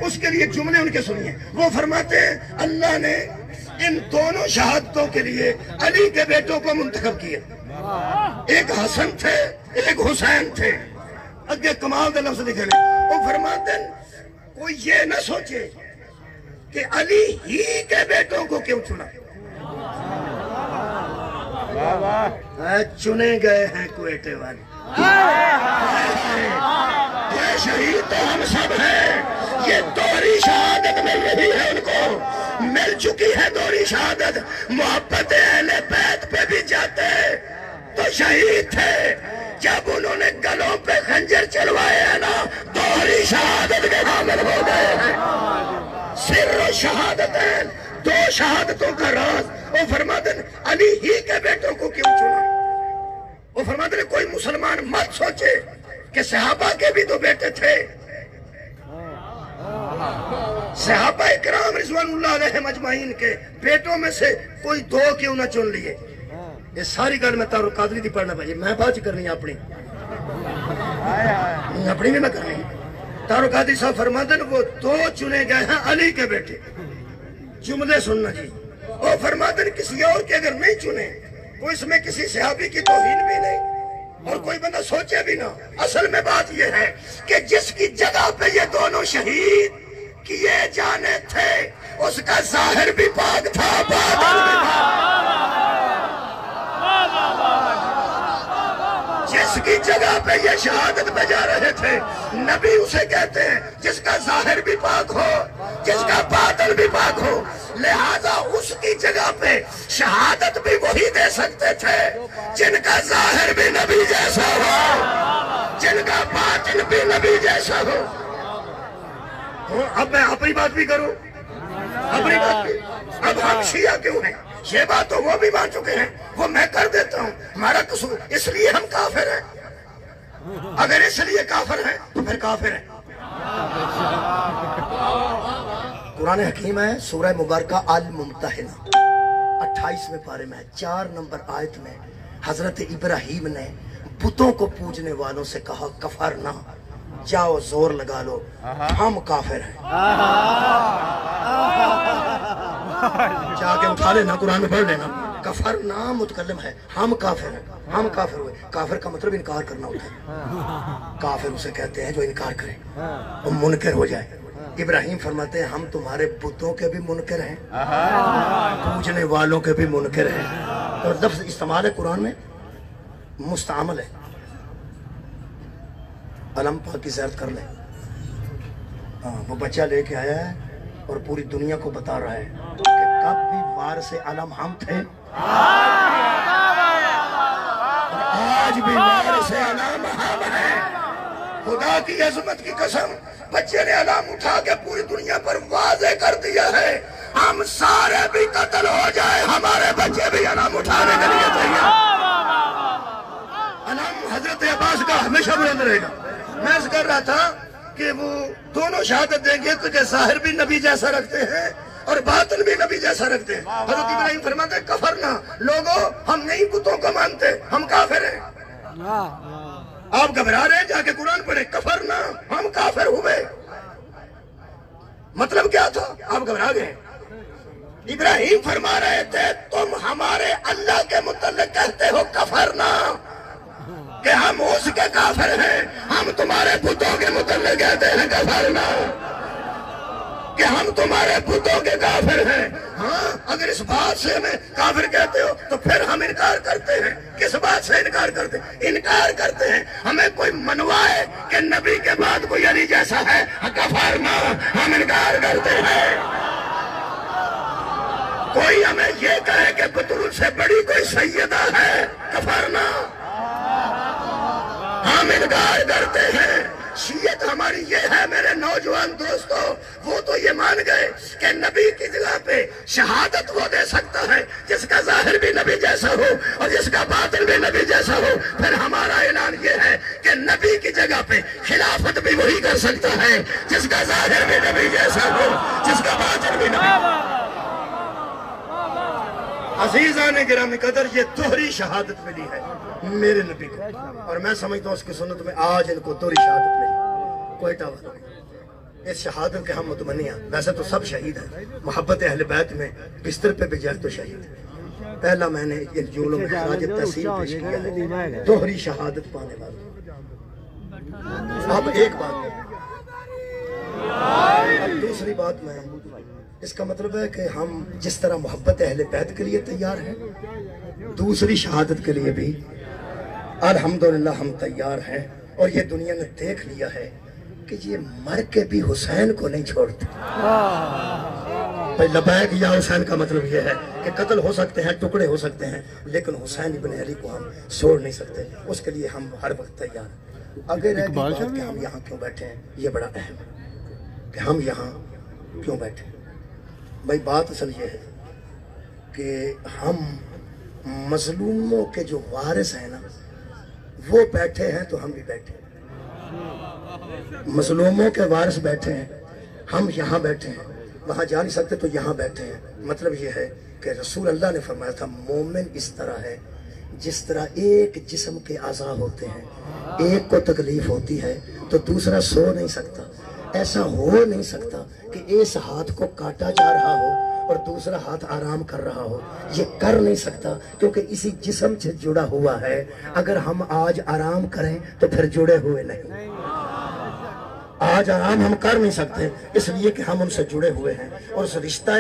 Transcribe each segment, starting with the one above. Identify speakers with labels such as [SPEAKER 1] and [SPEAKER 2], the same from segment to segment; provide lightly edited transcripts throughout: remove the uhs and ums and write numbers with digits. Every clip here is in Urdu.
[SPEAKER 1] اس کے لیے جملے ان کے سنیے. وہ فرماتے ہیں اللہ نے ان دونوں شہادتوں کے لیے علی کے بیٹوں کو منتخب کیا. ایک حسن تھے ایک حسین تھے. اگے کمال دے لفظ لکھے لیں. وہ فرماتے ہیں کوئی یہ نہ سوچے کہ علی ہی کے بیٹوں کو کیوں چنا. چنے گئے ہیں کوئٹے والے. یہ شہید تو ہم سب ہیں. یہ دوہری شہادت مل رہی ہے ان کو. مل چکی ہے دوہری شہادت. محبت اہل بیت پہ بھی جاتے تو شہید تھے. جب انہوں نے گلوں پہ خنجر چلوائے ہیں نا دوہری شہادت کے حامل ہو گئے ہیں. سر و شہادتین دو شہادتوں کا راز. وہ فرماتے ہیں علی ہی کے بیٹوں کو کیوں چنا. وہ فرماتے ہیں کوئی مسلمان مت سوچے کہ صحابہ کے بھی تو بیٹے تھے. صحابہ اکرام رضوان اللہ علیہم اجمعین کے بیٹوں میں سے کوئی دو کیوں نہ چن لیے. یہ ساری گل میں تارو قادری دی پڑھنا پڑی. میں بات کرنی ہے اپنی بھی میں کرنی. تارو قادری صاحب فرماتے ہیں وہ دو چنے گئے ہیں علی کے بیٹے. جملے سننا جی. وہ فرماتے ہیں کسی اور کے اگر نہیں چنے تو اس میں کسی صحابی کی توہین بھی نہیں اور کوئی بندہ سوچے بھی نہ. اصل میں بات یہ ہے کہ جس کی جگہ پہ یہ دونوں شہید کیے جانے تھے اس کا ظاہر بھی پاک تھا باطن بھی پاک. جس کی جگہ پہ یہ شہادت بجا رہے تھے نبی اسے کہتے ہیں جس کا ظاہر بھی پاک ہو جس کا باطن بھی پاک ہو. لہذا اس کی جگہ پہ شہادت بھی وہی دے سکتے تھے جن کا ظاہر بھی نبی جیسا ہو جن کا باطن بھی نبی جیسا ہو. اب میں اپنی بات بھی کروں. اپنی بات بھی. اب ہم شیعہ کیوں ہیں یہ بات تو وہ بھی مان چکے ہیں. وہ میں کر دیتا ہوں. ہمارا قصور اس لیے ہم کافر ہیں. اگر اس لیے کافر ہیں تو پھر کافر ہیں. قرآن حکیم ہے سورہ مبارکہ الممتحنہ 28ویں پارے میں 4 نمبر آیت میں حضرت ابراہیم نے بتوں کو پوجنے والوں سے کہا کفرنا جاؤ زور لگا لو ہم کافر ہیں. جا کے اٹھا لینا قرآن میں پڑھ لینا. کفرنا متکلم ہے ہم کافر ہیں. ہم کافر ہوئے. کافر کا مطلب انکار کرنا ہوتا ہے. کافر اسے کہتے ہیں جو انکار کرے وہ منکر ہو جائے. ابراہیم فرماتے ہیں ہم تمہارے بتوں کے بھی منکر ہیں پوجنے والوں کے بھی منکر ہیں. اور لفظ استعمال ہے قرآن میں مستعمل ہے. علم پاک کی زیارت کر لیں. وہ بچہ لے کے آیا ہے اور پوری دنیا کو بتا رہا ہے کہ کب بھی وارث علم ہم تھے آج بھی وارث علم ہم ہیں. خدا کی عظمت کی قسم بچے نے علم اٹھا کے پوری دنیا پر واضح کر دیا ہے ہم سارے بھی قتل ہو جائے ہمارے بچے بھی علم اٹھانے کے لیے تیار. علم حضرت عباس کا ہمیشہ بلند رہے گا. میں اس کر رہا تھا کہ وہ دونوں شہادت دیں گے تو ظاہر بھی نبی جیسا رکھتے ہیں اور باطن بھی نبی جیسا رکھتے ہیں. حضرت ابراہیم فرماتے ہیں کفرنا لوگوں ہم نہیں بتوں کو مانتے ہم کافر ہیں. آپ گھبرا رہے ہیں جا کے قرآن پڑھیں. کفرنا ہم کافر ہوئے. مطلب کیا تھا آپ گھبرا گئے. ابراہیم فرما رہے تھے تم ہمارے اللہ کے متعلق کہتے ہو کفرنا کہ ہم اس کے کافر ہیں. ہم تمہارے بتوں کے متعلق کہتے ہیں کفرنا کہ ہم تمہارے بتوں کے کافر ہیں. ہاں اگر اس بات سے ہمیں کافر کہتے ہو تو پھر ہم انکار کرتے ہیں. کس بات سے انکار کرتے ہیں؟ انکار کرتے ہیں ہمیں کوئی منوائے کہ نبی کے بعد کوئی علی جیسا ہے کفرنا ہم انکار کرتے ہیں. کوئی ہمیں یہ کہے کہ بطول سے بڑی کوئی سیدہ ہے کفرنا ہم انکار کرتے ہیں. شیعت ہماری یہ ہے میرے نوجوان دوستو. وہ تو یہ مان گئے کہ نبی کی جگہ پہ شہادت وہ دے سکتا ہے جس کا ظاہر بھی نبی جیسا ہو اور جس کا باطن بھی نبی جیسا ہو. پھر ہمارا اعلان یہ ہے کہ نبی کی جگہ پہ خلافت بھی وہی کر سکتا ہے جس کا ظاہر بھی نبی جیسا ہو جس کا باطن بھی نبی. عزیزان گرامی قدر یہ دوہری شہادت ملی ہے میرے نبی کو اور میں سمجھتا ہوں اس کی سنت میں آج ان کو دوہری شہادت ملی. کوئٹہ والوں اس شہادت کے ہم متمنی ہیں. ویسے تو سب شہید ہیں, محبت اہل بیت میں بستر پہ بھی جائے تو شہید ہے. پہلا میں نے ان جملوں میں خراج تحسین پیش کیا ہے دوہری شہادت پانے والے. اب ایک بات, اب دوسری بات میں, اس کا مطلب ہے کہ ہم جس طرح محبت اہل بیت کے لیے تیار ہیں, دوسری شہادت کے لیے بھی الحمدللہ ہم تیار ہیں. اور یہ دنیا نے دیکھ لیا ہے کہ یہ مر کے بھی حسین کو نہیں چھوڑتے. بھائی لبیک یا حسین کا مطلب یہ ہے کہ قتل ہو سکتے ہیں, ٹکڑے ہو سکتے ہیں, لیکن حسین ابن علی کو ہم چھوڑ نہیں سکتے. اس کے لیے ہم ہر وقت تیار ہیں. اگر رہ گئی بات کہ ہم یہاں کیوں بیٹھے ہیں, یہ بڑا اہم ہے کہ ہم یہاں کیوں بیٹھے ہیں. بھائی بات اصل یہ ہے کہ ہم مظلوموں کے جو وارث ہیں نا, وہ بیٹھے ہیں تو ہم بھی بیٹھے ہیں. مظلوموں کے وارث بیٹھے ہیں, ہم یہاں بیٹھے ہیں. وہاں جا نہیں سکتے تو یہاں بیٹھے ہیں. مطلب یہ ہے کہ رسول اللہ نے فرمایا تھا مومن اس طرح ہے جس طرح ایک جسم کے اعضاء ہوتے ہیں, ایک کو تکلیف ہوتی ہے تو دوسرا سو نہیں سکتا. ایسا ہو نہیں سکتا کہ اس ہاتھ کو کاٹا جا رہا ہو اور دوسرا ہاتھ آرام کر رہا ہو. یہ کر نہیں سکتا کیونکہ اسی جسم سے جڑا ہوا ہے. اگر ہم آج آرام کریں تو پھر جڑے ہوئے نہیں. آج آرام ہم کر نہیں سکتے اس لیے کہ ہم ان سے جڑے ہوئے ہیں. اور اس رشتہ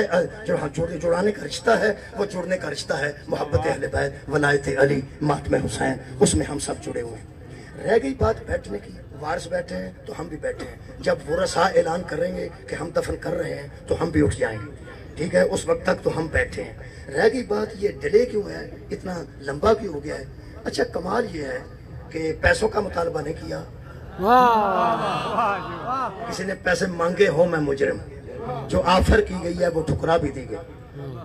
[SPEAKER 1] جڑانے کا رشتہ ہے, وہ جڑنے کا رشتہ ہے محبت اہل بیت, ولایت علی, ماتم حسین. اس میں ہم سب جڑے ہوئے ہیں. رہ گئی بات بیٹھنے کی, وارث بیٹھے ہیں تو ہم بھی بیٹھے ہیں. جب ورثاء اعلان کریں گے کہ ہم دفن کر رہے ہیں تو ہم بھی اٹھ جائیں گے. ٹھیک ہے, اس وقت تک تو ہم بیٹھے ہیں. رہ گئی بات یہ ڈیلے کیوں ہے, اتنا لمبا کیوں ہو گیا ہے. اچھا کمال یہ ہے کہ پیسوں کا مطالبہ نہیں کیا. کسی نے پیسے مانگے ہوں میں مجرم, جو آفر کی گئی ہے وہ ٹھکرا بھی دی گئی.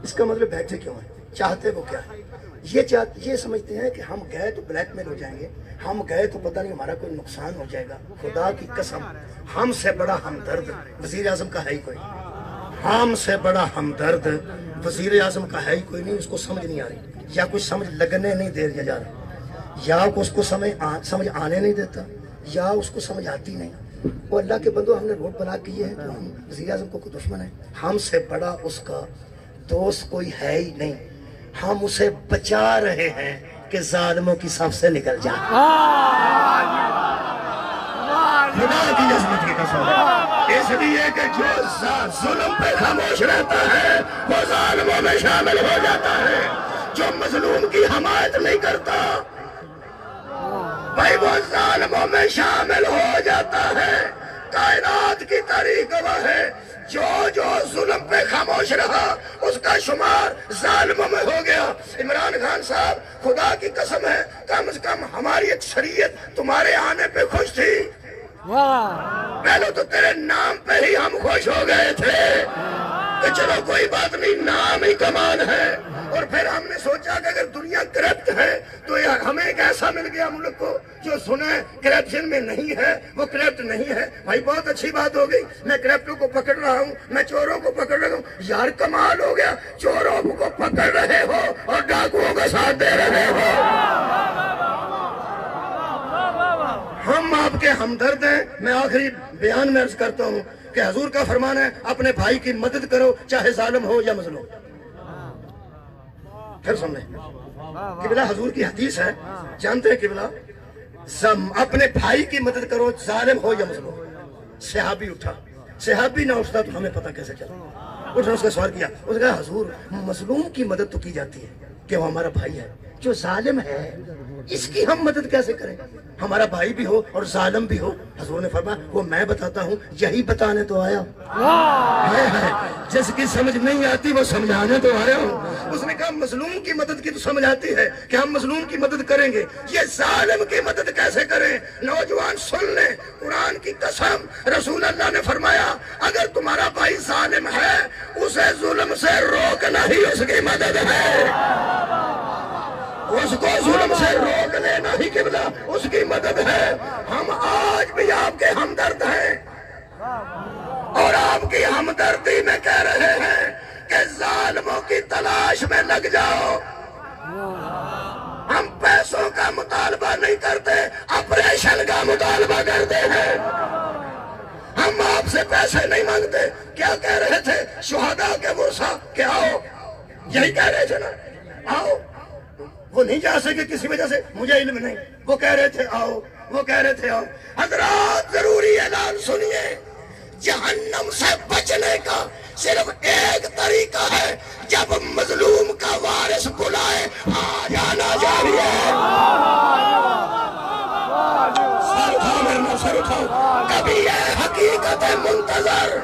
[SPEAKER 1] اس کا مطلب بیٹھے کیوں ہیں, چاہتے وہ کیا ہے. یہ سمجھتے ہیں کہ ہم گئے تو بلیک میل ہو جائیں گے, ہم گئے تو پتہ نہیں ہمارا کوئی نقصان ہو جائے گا. خدا کی قسم ہم سے بڑا ہمدرد وزیر اعظم کا ہے ہی کوئی. ہم سے بڑا ہمدرد وزیر اعظم کا ہے ہی کوئی نہیں. اس کو سمجھ نہیں آ رہی, یا کچھ سمجھ لگنے نہیں دے جا رہا, یا اس کو سمجھ آنے نہیں دیتا, یا اس کو سمجھ آتی نہیں. وہ اللہ کے بندو, ہم نے روڈ بنا کی ہے تو ہم وزیر اعظم کو کوئی دشمن ہے. ہم سے بڑا اس کا دوست کوئی ہے ہی نہیں. ہم اسے بچا رہے ہیں کہ ظالموں کی صف سے نکل جائے. خدا کی عظمت کی قسم ہے. اس لیے کہ جو ظلم پہ خاموش رہتا ہے وہ ظالموں میں شامل ہو جاتا ہے. جو مظلوم کی حمایت نہیں کرتا بھائی وہ ظالموں میں شامل ہو جاتا ہے. کائنات کی تاریخ گواہ ہے, جو ظلم پہ خاموش رہا اس کا شمار ظالموں میں ہو گیا. عمران خان صاحب, خدا کی قسم ہے کم از کم ہماری اکثریت تمہارے آنے پہ خوش تھی. پہلے تو تیرے نام پہ ہی ہم خوش ہو گئے تھے کہ چلو کوئی بات نہیں, نام ہی کمال ہے. اور پھر ہم نے سوچا کہ اگر دنیا کرپٹ ہے تو ہمیں ایک ایسا مل گیا ملک کو جو سنے کرپشن میں نہیں ہے, وہ کرپٹ نہیں ہے. بھائی بہت اچھی بات ہو گئی, میں کرپٹوں کو پکڑ رہا ہوں, میں چوروں کو پکڑ رہا ہوں. یار کمال ہو گیا, چوروں کو پکڑ رہے ہو اور ڈاکوؤں کا ساتھ دے رہے ہو. ہم آپ کے ہمدرد ہیں. میں آخری بیان میں عرض کرتا ہوں کہ حضور کا فرمان ہے اپنے بھائی کی مدد کرو چاہے ظالم ہو یا مظلوم. پھر سن لیں, قبلہ حضور کی حدیث ہے, جانتے ہیں قبلہ, اپنے بھائی کی مدد کرو ظالم ہو یا مظلوم. صحابی اٹھا, صحابی نہ اٹھتا تو ہمیں پتہ کیسے چلا. اٹھا, اس کا سوال کیا, اس نے کہا حضور مظلوم کی مدد تو کی جاتی ہے کہ وہ ہمارا بھائی ہے, جو ظالم ہے اس کی ہم مدد کیسے کریں, ہمارا بھائی بھی ہو اور ظالم بھی ہو. حضور نے فرمایا وہ میں بتاتا ہوں, یہی بتانے تو آیا. جس کی سمجھ نہیں آتی وہ سمجھانے تو آیا ہوں. اس نے کہا مظلوم کی مدد کی تو سمجھ آتی ہے کہ ہم مظلوم کی مدد کریں گے, یہ ظالم کی مدد کیسے کریں. نوجوان سن لیں, قرآن کی قسم, رسول اللہ نے فرمایا اگر تمہارا بھائی ظالم ہے اسے ظلم سے روکنا ہی اس کی مدد ہے. اس کو ظلم سے روک لینا ہی قبلہ اس کی مدد ہے. ہم آج بھی آپ کے ہمدرد ہیں اور آپ کی ہمدردی میں کہہ رہے ہیں کہ ظالموں کی تلاش میں لگ جاؤ. ہم پیسوں کا مطالبہ نہیں کرتے, آپریشن کا مطالبہ کرتے ہیں. ہم آپ سے پیسے نہیں مانگتے. کیا کہہ رہے تھے شہداء کے ورثہ کہ آؤ؟ یہی کہہ رہے تھے نا، آؤ. وہ نہیں جا سکے کسی وجہ سے، مجھے علم نہیں. وہ کہہ رہے تھے آؤ، وہ کہہ رہے تھے آؤ. حضرات ضروری اعلان سنیے، جہنم سے بچنے کا صرف ایک طریقہ ہے، جب مظلوم کا وارث بلائے آ جانا چاہیے. سر اٹھاؤ میرے نام، سر اٹھاؤ. کبھی یہ حقیقت منتظر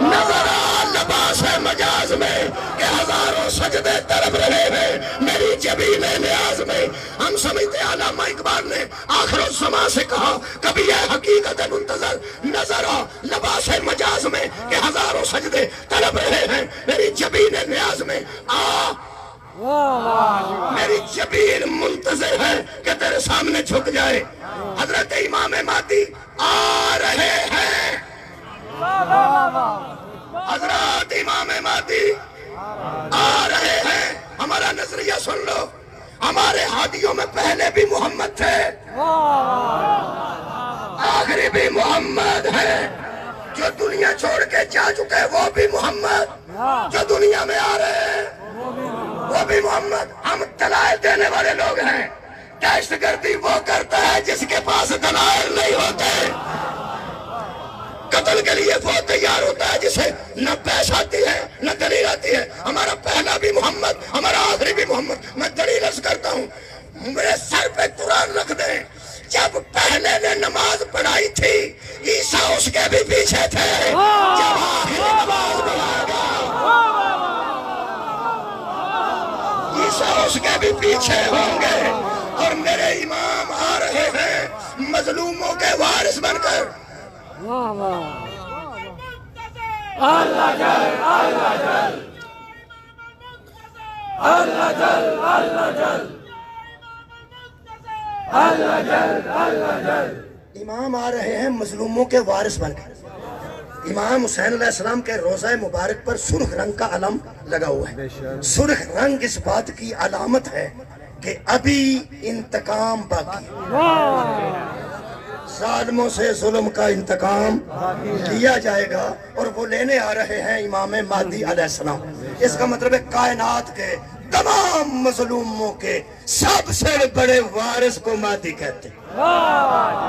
[SPEAKER 1] نظر آ لباس مجاز میں کہ ہزاروں سجدے طلب رہے ہیں میری جبین نیاز میں. ہم سمجھتے علامہ اقبال نے آخر الزمان سے کہا کبھی یہ حقیقت منتظر نظر آ لباس مجاز میں کہ ہزاروں سجدے طلب رہے ہیں میری جبین نیاز میں. میری جبین منتظر ہے کہ تیرے سامنے جھک جائے. حضرت امام مہدی آ رہے ہیں. حضرت امام مہدی آ رہے ہیں. ہمارا نظریہ سن لو، ہمارے ہادیوں میں پہلے بھی محمد تھے، آخری بھی محمد ہے. جو دنیا چھوڑ کے جا چکے وہ بھی محمد، جو دنیا میں آ رہے ہیں وہ بھی محمد. ہم دلائل دینے والے لوگ ہیں. دہشت گردی وہ کرتا ہے جس کے پاس دلائل نہیں ہوتے. قتل کے لیے وہ تیار ہوتا ہے جسے نہ پیش آتی ہے نہ دلیل آتی ہے. ہمارا پہلا بھی محمد، ہمارا آخری بھی محمد. میں دلیل عرض کرتا ہوں، میرے سر پہ قرآن رکھ دیں. جب پہلے نے نماز پڑھائی تھی عیسیٰ اس کے بھی پیچھے تھے. جب آخری نماز پڑھائے گا عیسیٰ اس کے بھی پیچھے ہوں گے. اور میرے امام آ رہے ہیں مظلوموں کے وارث بن کر.
[SPEAKER 2] اللہ جل اللہ جل اللہ جل اللہ جل اللہ جل اللہ جل.
[SPEAKER 1] امام آ رہے ہیں مظلوموں کے وارث بن کر. امام حسین علیہ السلام کے روضہ مبارک پر سرخ رنگ کا علم لگا ہوا ہے. سرخ رنگ اس بات کی علامت ہے کہ ابھی انتقام باقی ہے. ظالموں سے ظلم کا انتقام لیا جائے گا اور وہ لینے آ رہے ہیں امام مہدی علیہ السلام. اس کا مطلب ہے کائنات کے تمام مظلوموں کے سب سے بڑے وارث کو مہدی کہتے ہیں.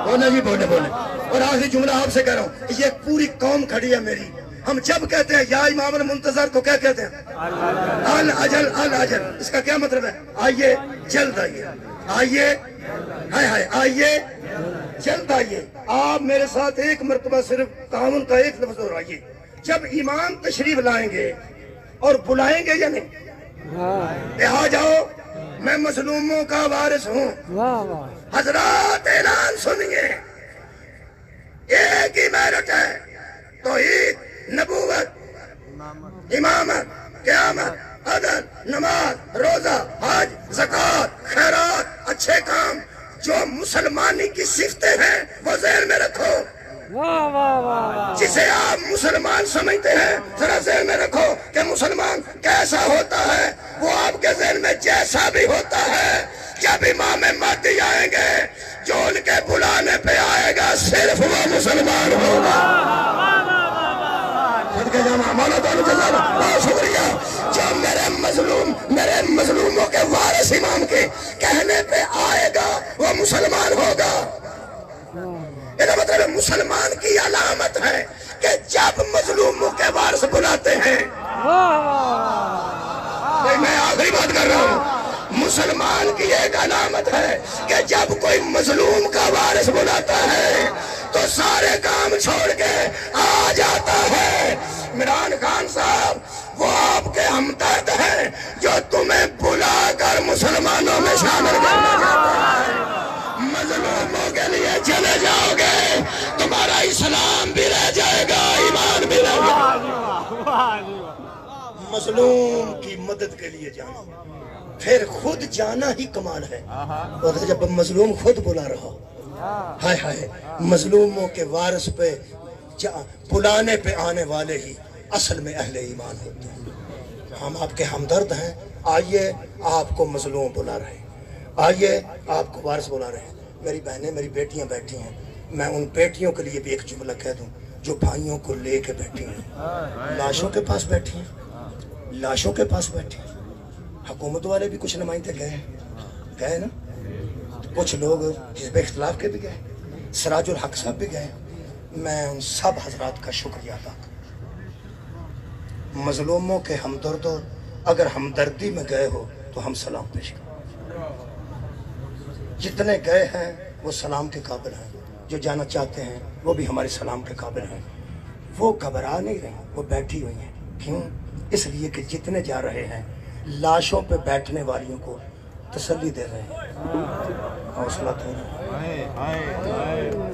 [SPEAKER 1] بولے جی بولے بولے. اور آخری جملہ آپ سے کہہ رہا ہوں، یہ پوری قوم کھڑی ہے میری. ہم جب کہتے ہیں یا امام المنتظر تو کیا کہتے ہیں؟ الاجل الاجل. اس کا کیا مطلب ہے؟ آئیے جلد آئیے، آئیے ہائے ہائے آئیے جلد آئیے. آپ میرے ساتھ ایک مرتبہ صرف تعاون کا ایک لفظ اور آئیے. جب امام تشریف لائیں گے اور بلائیں گے یا نہیں کہ آ جاؤ میں مظلوموں کا وارث ہوں. حضرات اعلان سنیے، ایک ہی میرٹ ہے، توحید، نبوت، امامت، قیامت، عدل، نماز، روزہ، حج، زکوٰۃ، خیرات، اچھے کام. جو مسلمانی کی صفتیں ہیں وہ ذہن میں رکھو. جسے آپ مسلمان سمجھتے ہیں ذرا ذہن میں رکھو کہ مسلمان کیسا ہوتا ہے. وہ آپ کے ذہن میں جیسا بھی ہوتا ہے. جب امام مہدی آئیں گے جو ان کے بلانے پہ آئے گا صرف وہ مسلمان ہوگا. مولا تعالیٰ جزاک بہت شکریہ. جو میرے مظلوموں کے وارث امام کے کہنے پہ آئے گا وہ مسلمان ہوگا. یہ مطلب مسلمان کی علامت ہے کہ جب مظلوموں کے وارث بلاتے ہیں. میں آخری بات کر رہا ہوں، مسلمان کی ایک علامت ہے کہ جب کوئی مظلوم کا وارث بلاتا ہے تو سارے کام چھوڑ کے آ جاتا ہے. عمران خان صاحب وہ آپ کے ہمدرد ہیں جو تمہیں بلا کر مسلمانوں میں شامل کرنا چاہتا ہے. مظلوموں کے لیے چلے جاؤ گے تمہارا اسلام بھی رہ جائے گا، ایمان بھی رہ جائے گا. مظلوم کی مدد کے لیے جانا، پھر خود جانا ہی کمال ہے. اور جب مظلوم خود بلا رہا، ہائے ہائے، مظلوموں کے وارث پہ بلانے پہ آنے والے ہی اصل میں اہل ایمان ہوتے ہیں. ہم آپ کے ہمدرد ہیں. آئیے آپ کو مظلوم بلا رہے ہیں، آئیے آپ کو وارث بلا رہے ہیں. میری بہنیں، میری بیٹیاں بیٹھی ہیں. میں ان بیٹیوں کے لیے بھی ایک جملہ کہہ دوں جو بھائیوں کو لے کے بیٹھی ہیں، لاشوں کے پاس بیٹھی ہیں، لاشوں کے پاس بیٹھی ہیں۔ حکومت والے بھی کچھ نمائندے گئے نا، کچھ لوگ حزب اختلاف کے بھی گئے، سراج الحق صاحب بھی گئے۔ میں ان سب حضرات کا شکریہ ادا کروں۔ مظلوموں کے ہمدردوں، اگر ہمدردی میں گئے ہو تو ہم سلام پیش کریں۔ جتنے گئے ہیں وہ سلام کے قابل ہیں، جو جانا چاہتے ہیں وہ بھی ہمارے سلام کے قابل ہیں۔ وہ گھبرا نہیں رہے، وہ بیٹھی ہوئی ہیں۔ کیوں؟ اس لیے کہ جتنے جا رہے ہیں لاشوں پہ بیٹھنے والیوں کو تسلی دے رہے ہیں، حوصلہ دے رہے ہیں۔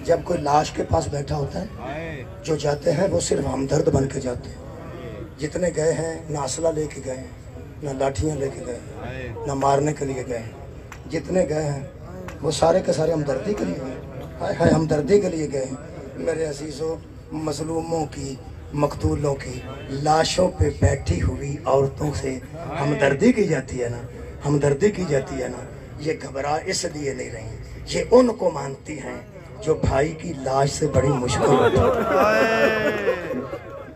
[SPEAKER 1] جب کوئی لاش کے پاس بیٹھا ہوتا ہے، جو جاتے ہیں وہ صرف ہمدرد بن کے جاتے ہیں۔ جتنے گئے ہیں نہ اسلحہ لے کے گئے ہیں، نہ لاٹھیاں لے کے گئے ہیں، نہ مارنے کے لیے گئے ہیں۔ جتنے گئے ہیں وہ سارے کے سارے ہمدردی کے لیے گئے، ہمدردی کے لیے گئے ہیں۔ میرے عزیزوں، مظلوموں کی، مقتولوں کی لاشوں پہ بیٹھی ہوئی عورتوں سے ہمدردی کی جاتی ہے نا، ہمدردی کی جاتی ہے نا، یہ گھبرا اس لیے نہیں رہی، یہ ان کو مانتی ہیں جو بھائی کی لاش سے بڑی مشکل ہوتی ہے۔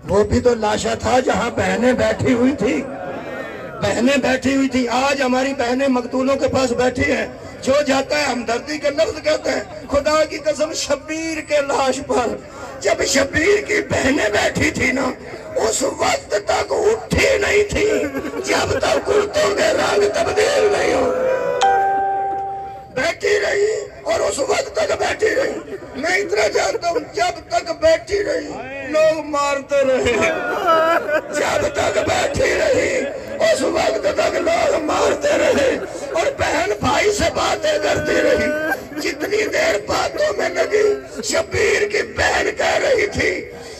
[SPEAKER 1] وہ بھی تو لاشا تھا جہاں بہنیں بیٹھی ہوئی تھی، بہنیں بیٹھی ہوئی تھی۔ آج ہماری بہنیں مقتولوں کے پاس بیٹھی ہیں، جو جاتا ہے ہمدردی کے لفظ کہتے ہیں۔ خدا کی قسم، شبیر کے لاش پر جب شبیر کی بہنیں بیٹھی تھی نا، اس وقت تک اٹھی نہیں تھی جب تک کرتوں کے رنگ تبدیل نہیں ہو۔ بیٹھی رہی اور اس وقت تک بیٹھی رہی۔ میں اتنا جانتا ہوں، جب تک بیٹھی رہی لوگ مارتے رہے، جب تک بیٹھی رہی اس وقت تک لوگ مارتے رہے، اور بہن بھائی سے باتیں کرتی رہی۔ جتنی دیر باتوں میں لگی، شبیر کی بہن کہہ رہی تھی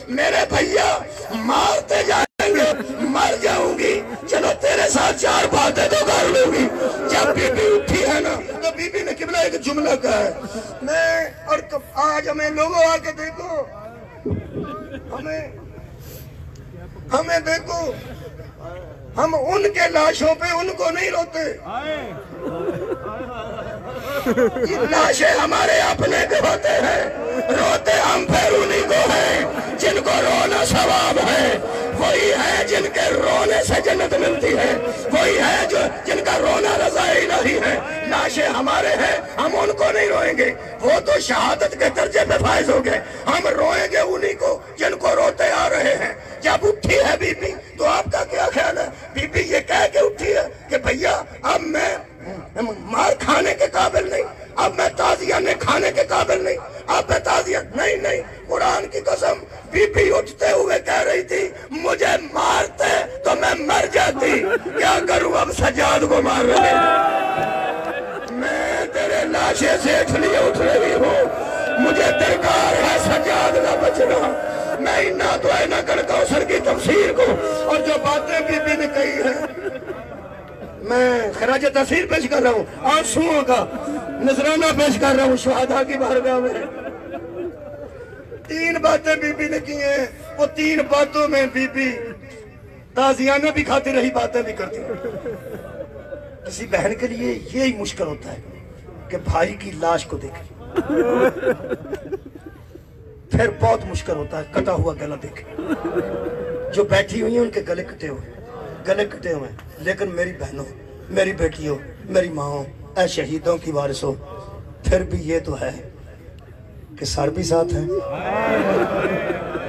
[SPEAKER 1] میرے بھیا مارتے جائیں گے، مر جاؤں گی، چلو تیرے ساتھ 4 باتیں تو کر لوں گی۔ جب بی بی اٹھی ہے نا تو بی بی نے قبلہ ایک جملہ کہا ہے، میں اور آج ہمیں لوگوں آ کے دیکھو، ہمیں دیکھو، ہم ان کے لاشوں پہ ان کو نہیں روتے۔ یہ لاشیں ہمارے اپنے کے ہوتے ہیں، روتے ہم پھر انہی کو ہیں جن کو رونا ثواب ہے، وہی ہے جن کے رونے سے جنت ملتی ہے، وہی ہے جن کا رونا رضا الہی ہے۔ لاشیں ہمارے ہیں، ہم ان کو نہیں روئیں گے، وہ تو شہادت کے درجے پہ فائز ہو گئے۔ ہم روئیں گے انہی کو جن کو روتے آ رہے ہیں۔ جب اٹھی ہے بی بی تو آپ کا کیا خیال ہے؟ بی بی یہ کہہ کے اٹھی ہے کہ بھیا اب میں مار کھانے کے قابل نہیں، اب میں تعزیہ کھانے کے قابل نہیں، اب میں تعزیہ نہیں۔ قرآن کی قسم، بی بی اٹھتے ہوئے کہہ رہی تھی مجھے مارتے تو میں مر جاتی، کیا کروں اب سجاد کو مار رہے۔ میں تیرے لاشے سے اٹھ لیے اٹھ رہی ہوں، مجھے درکار ہے سجاد کا بچنا۔ میں نہ تو ہے نہ کر کوثر کی تفسیر کو اور جو باتیں بی بی نے کہی ہیں، میں خراج تحسین پیش کر رہا ہوں، آنسوؤں کا نذرانہ پیش کر رہا ہوں شہداء کی بارگاہ میں۔ 3 باتیں بی بی نے کی ہیں، وہ 3 باتوں میں بی بی تازیانہ بھی کھاتی رہی، باتیں بھی کرتی رہی۔ کسی بہن کے لیے یہی مشکل ہوتا ہے کہ بھائی کی لاش کو دیکھے، پھر بہت مشکل ہوتا ہے کٹا ہوا گلا دیکھے۔ جو بیٹھی ہوئی ہیں ان کے گلے کٹے ہوئے ہیں، لیکن میری بہنوں، میری بیٹیوں، میری ماں، اے شہیدوں کی وارثوں، پھر بھی یہ تو ہے کہ سر بھی ساتھ ہے،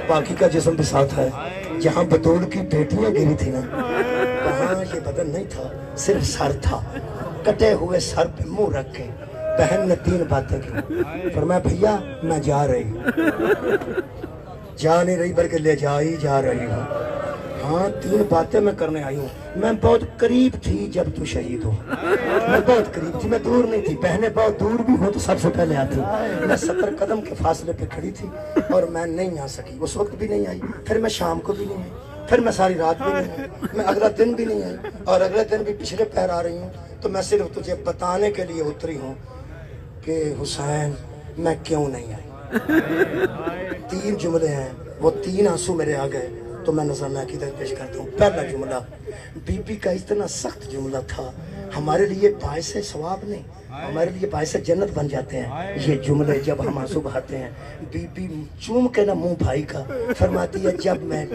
[SPEAKER 1] باقی کا جسم بھی ساتھ ہے۔ جہاں بطول کی بیٹیاں گری تھی نا، وہاں یہ بدن نہیں تھا، صرف سر تھا۔ کٹے ہوئے سر پہ منہ رکھ کے بہن نے 3 باتیں کی، فرمایا بھیا میں جا رہی ہوں، جا نہیں رہی بلکہ لے جا رہی ہوں۔ ہاں 3 باتیں میں کرنے آئی ہوں۔ میں بہت قریب تھی جب تو شہید ہو، میں بہت قریب تھی، میں دور نہیں تھی۔ بہنیں بہت دور بھی ہو تو سب سے پہلے آتی، میں 70 قدم کے فاصلے پہ کھڑی تھی اور میں نہیں آ سکی، اس وقت بھی نہیں آئی، پھر میں شام کو بھی نہیں آئی، پھر میں ساری رات بھی نہیں آئی، میں اگلا دن بھی نہیں آئی، اور اگلے دن بھی پچھلے پیر آ رہی ہوں۔ تو میں صرف تجھے بتانے کے لیے اتری ہوں کہ حسین میں کیوں نہیں آئی۔ 3 جملے ہیں، وہ 3 آنسو میرے آ گئے تو میں نذرانہ عقیدت پیش کرتا ہوں۔ پہلا جملہ بی بی کا اتنا سخت جملہ تھا، ہمارے لیے باعث ثواب نہیں، ہمارے لیے باعث جنت بن جاتے ہیں یہ جملے جب ہم آنسو بہاتے ہیں. بی بی چوم کے نہ منہ بھائی کا فرماتی ہے جب میں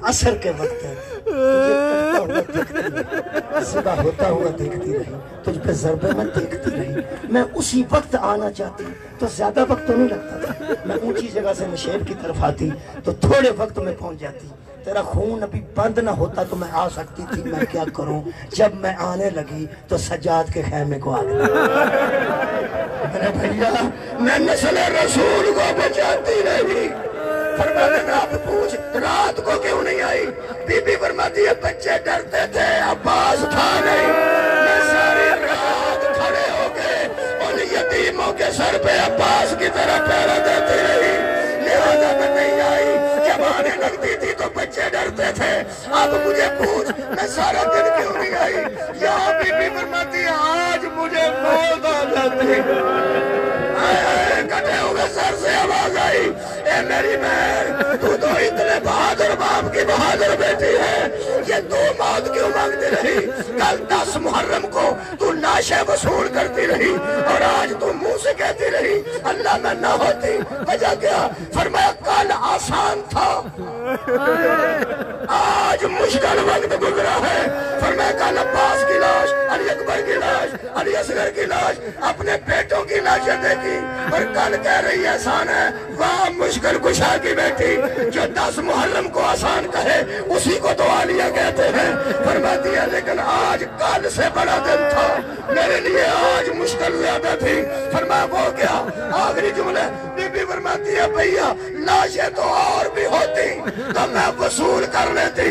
[SPEAKER 1] عصر کے وقت تجھے کرتا ہوا دیکھتی رہی, ذبح ہوتا ہوا دیکھتی رہی, تجھ پہ ضربے میں دیکھتی رہی, میں اسی وقت آنا چاہتی تو زیادہ وقت تو نہیں لگتا تھا, میں اونچی جگہ سے نشیب کی طرف آتی تو تھوڑے وقت میں پہنچ جاتی, تیرا خون ابھی بند نہ ہوتا تو میں آ سکتی تھی, میں کیا کروں, جب میں آنے لگی تو سجاد کے خیمے کو آ گئی. میرے بھیا میں نسل رسول کو بچاتی رہی. فرماتے آپ پوچھ رات کو کیوں نہیں آئی, بی بی فرماتی ہے بچے ڈرتے تھے, عباس تھا نہیں, میں ساری رات کھڑے ہو کے ان یتیموں کے سر پہ عباس کی طرح پہرا دیتی رہی, لہذا میں نہیں آئی. جب آنے لگتی تھی تو بچے ڈرتے تھے. اب مجھے پوچھ میں سارا دن کیوں نہیں آئی, یہاں بی بی فرماتی ہے آج مجھے موت آ جاتی. کٹے ہوئے سر سے آواز آئی, اے میری مہر تو اتنے بہادر باپ کی بہادر بیٹی ہے, یہ تو موت کیوں مانگتی رہی؟ کل 10 محرم کو تو ناشے وصول کرتی رہی اور آج تو منہ سے کہتی رہی اللہ میں نہ ہوتی. وجہ کیا؟ فرمایا کل آسان تھا, آج مشکل وقت گزرا ہے. فرمایا کل عباس کی لاش, علی اکبر کی لاش, علی اصغر کی لاش, اپنے بیٹوں کی لاشیں دیکھی اور کل کہہ رہی آسان ہے. واہ مشکل کشا کی بیٹی, جو 10 محرم کو آسان کہے اسی کو تو عالیہ کہتے ہیں. فرماتی ہے لیکن آج کل سے بڑا دن تھا میرے لیے, آج مشکل زیادہ تھی. فرمایا وہ کیا؟ آخری جملے بی بی فرماتی ہے بھیا لاشیں تو اور بھی ہوتی تو میں وصول کر لیتی,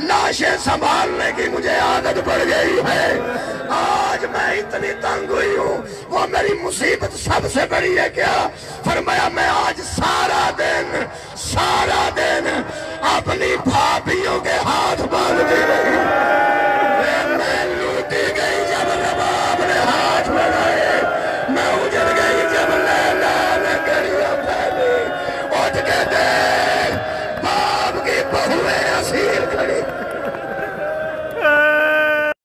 [SPEAKER 1] لاشیں سنبھالنے کی مجھے عادت پڑ گئی ہے. آج میں اتنی تنگ ہوئی ہوں, وہ میری مصیبت سب سے بڑی ہے کیا؟ فرمایا میں آج سارا دن